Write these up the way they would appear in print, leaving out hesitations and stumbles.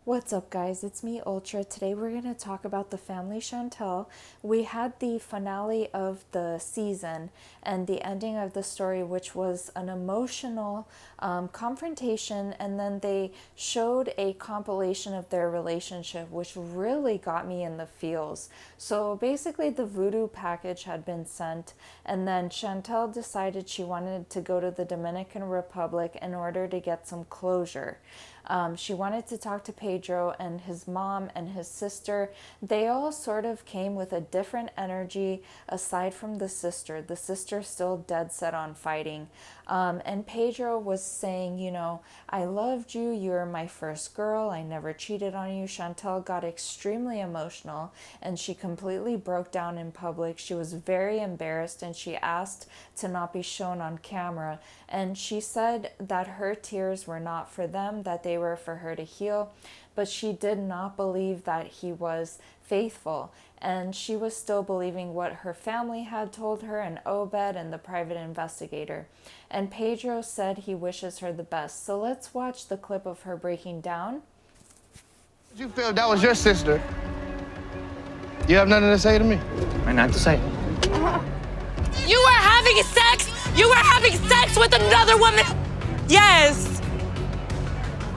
What's up, guys? It's me, Ultra. Today we're going to talk about the Family Chantel. We had the finale of the season and the ending of the story, which was an emotional confrontation, and then they showed a compilation of their relationship, which really got me in the feels. So basically, the voodoo package had been sent, and then Chantel decided she wanted to go to the Dominican Republic in order to get some closure. She wanted to talk to Pedro and his mom and his sister. They all sort of came with a different energy aside from the sister. The sister still dead set on fighting. And Pedro was saying, I loved you. You were my first girl. I never cheated on you. Chantel got extremely emotional and she completely broke down in public. She was very embarrassed and she asked to not be shown on camera. And she said that her tears were not for them, that they were for her to heal. But she did not believe that he was faithful. And she was still believing what her family had told her and Obed and the private investigator. And Pedro said he wishes her the best. So let's watch the clip of her breaking down. You feel that was your sister? You have nothing to say to me? I not to say. You were having sex! You were having sex with another woman! Yes!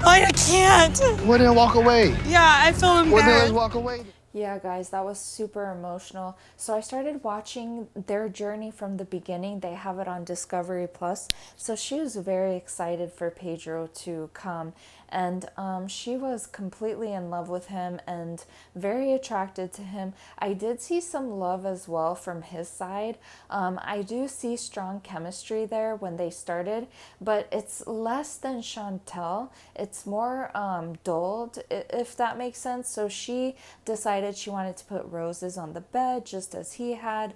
I can't. Well, then walk away. Yeah, I feel embarrassed. Well, then let's walk away. Yeah, guys, that was super emotional. So I started watching their journey from the beginning. They have it on Discovery Plus. So she was very excited for Pedro to come. And she was completely in love with him and very attracted to him. I did see some love as well from his side. I do see strong chemistry there when they started, but it's less than Chantel. It's more dulled, if that makes sense. So she decided she wanted to put roses on the bed just as he had.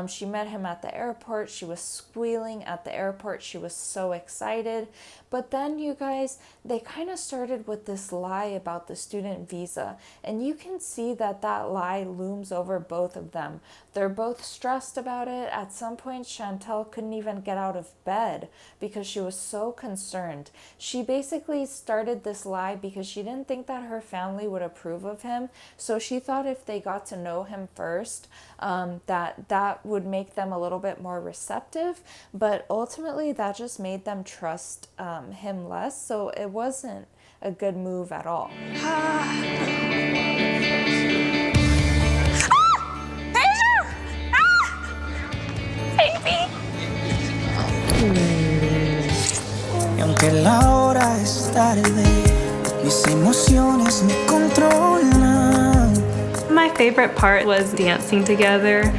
She met him at the airport. She was squealing at the airport. She was so excited. But then, you guys, they kind of started with this lie about the student visa. And you can see that that lie looms over both of them. They're both stressed about it. At some point, Chantel couldn't even get out of bed because she was so concerned. She basically started this lie because she didn't think that her family would approve of him. So she thought if they got to know him first, that would make them a little bit more receptive. But ultimately, that just made them trust him less. So it wasn't a good move at all. Y aunque la hora es tarde, mis emociones me controlan. My favorite part was dancing together.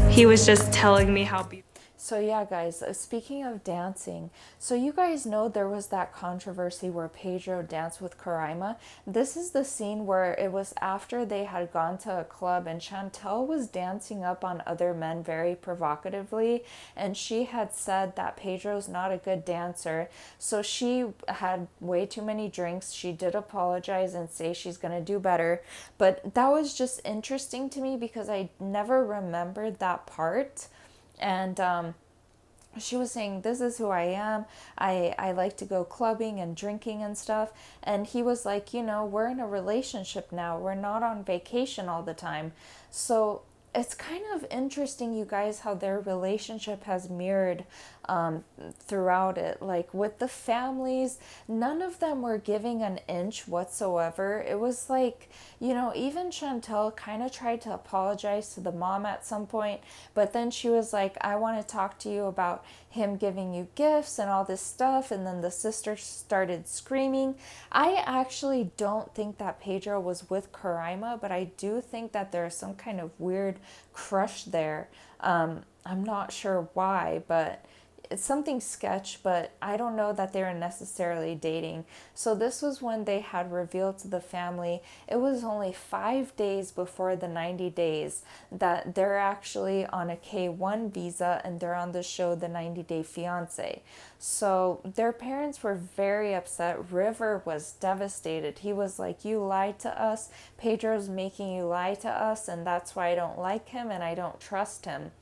He was just telling me how beautiful. So yeah, guys, speaking of dancing, so you guys know there was that controversy where Pedro danced with Karaima. This is the scene where it was after they had gone to a club and Chantel was dancing up on other men very provocatively, and she had said that Pedro's not a good dancer, so she had way too many drinks. She did apologize and say she's gonna do better, but that was just interesting to me because I never remembered that part. And she was saying, this is who I am. I like to go clubbing and drinking and stuff. And he was like, we're in a relationship now. We're not on vacation all the time. So it's kind of interesting, you guys, how their relationship has mirrored throughout it. Like with the families, none of them were giving an inch whatsoever. It was like, even Chantel kind of tried to apologize to the mom at some point, but then she was like, I want to talk to you about him giving you gifts and all this stuff. And then the sister started screaming. I actually don't think that Pedro was with Karaima, but I do think that there's some kind of weird crush there. I'm not sure why, but it's something sketch, but I don't know that they were necessarily dating. So this was when they had revealed to the family. It was only 5 days before the 90 days that they're actually on a K1 visa and they're on the show The 90-Day Fiancé. So their parents were very upset. River was devastated. He was like, you lied to us. Pedro's making you lie to us, and that's why I don't like him and I don't trust him.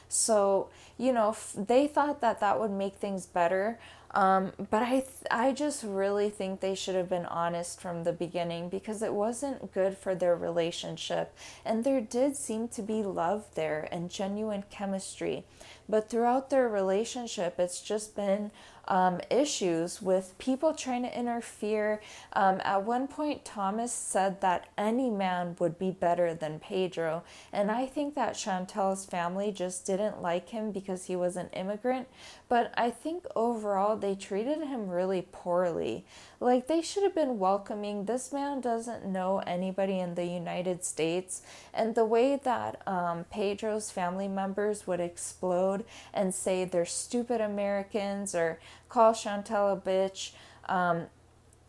So, they thought that that would make things better. But I just really think they should have been honest from the beginning, because it wasn't good for their relationship. And there did seem to be love there and genuine chemistry. But throughout their relationship, it's just been issues with people trying to interfere. At one point, Thomas said that any man would be better than Pedro. And I think that Chantel's family just didn't like him because he was an immigrant. But I think overall, they treated him really poorly. Like, they should have been welcoming. This man doesn't know anybody in the United States. And the way that Pedro's family members would explode and say they're stupid Americans or call Chantel a bitch,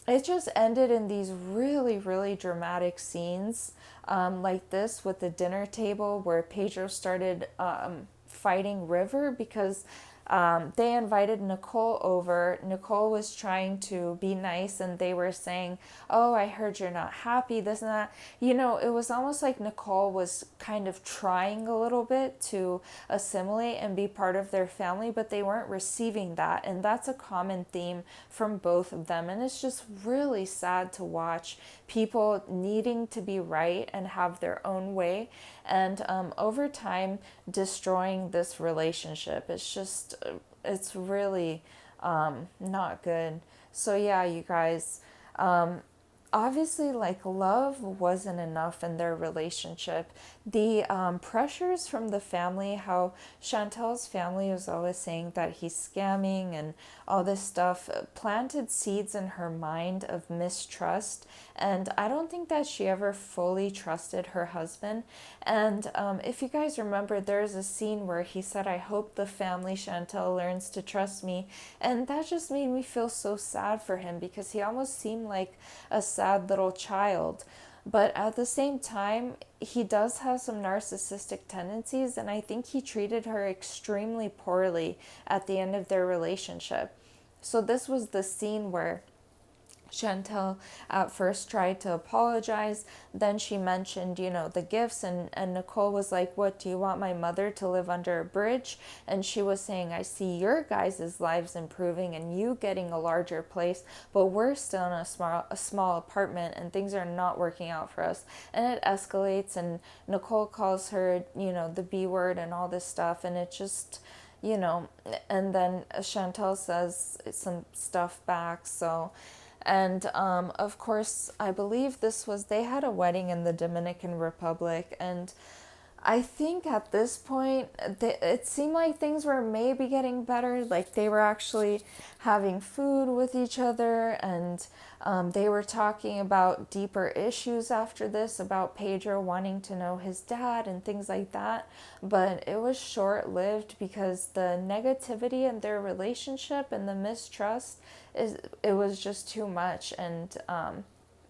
it just ended in these really, really dramatic scenes, like this with the dinner table where Pedro started fighting River because they invited Nicole over. Nicole was trying to be nice and they were saying, oh, I heard you're not happy, this and that. You know, it was almost like Nicole was kind of trying a little bit to assimilate and be part of their family, but they weren't receiving that. And that's a common theme from both of them. And it's just really sad to watch people needing to be right and have their own way, and over time destroying this relationship. It's really not good. So yeah, you guys, obviously, like, love wasn't enough in their relationship. The pressures from the family, how Chantel's family was always saying that he's scamming and all this stuff, planted seeds in her mind of mistrust. And I don't think that she ever fully trusted her husband. And if you guys remember, there's a scene where he said, I hope the family Chantel learns to trust me. And that just made me feel so sad for him, because he almost seemed like a sad little child. But at the same time, he does have some narcissistic tendencies, and I think he treated her extremely poorly at the end of their relationship. So this was the scene where Chantel at first tried to apologize. Then she mentioned, the gifts, and Nicole was like, what, do you want my mother to live under a bridge? And she was saying, I see your guys' lives improving and you getting a larger place, but we're still in a small apartment and things are not working out for us. And it escalates, and Nicole calls her, the B word and all this stuff, and it just, and then Chantel says some stuff back. And of course, I believe they had a wedding in the Dominican Republic. And I think at this point, it seemed like things were maybe getting better. Like, they were actually having food with each other, and they were talking about deeper issues after this, about Pedro wanting to know his dad and things like that. But it was short-lived, because the negativity in their relationship and the mistrust, it was just too much. And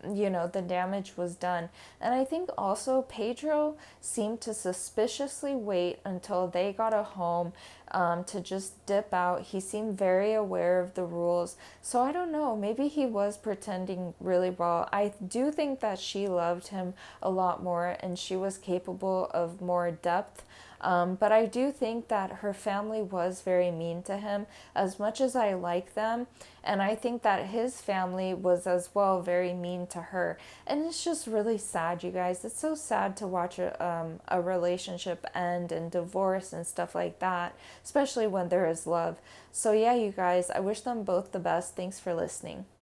the damage was done. And I think also Pedro seemed to suspiciously wait until they got a home to just dip out. He seemed very aware of the rules. So I don't know, maybe he was pretending really well. I do think that she loved him a lot more and she was capable of more depth. But I do think that her family was very mean to him, as much as I like them. And I think that his family was as well very mean to her. And it's just really sad, you guys. It's so sad to watch a relationship end and divorce and stuff like that, especially when there is love. So yeah, you guys, I wish them both the best. Thanks for listening.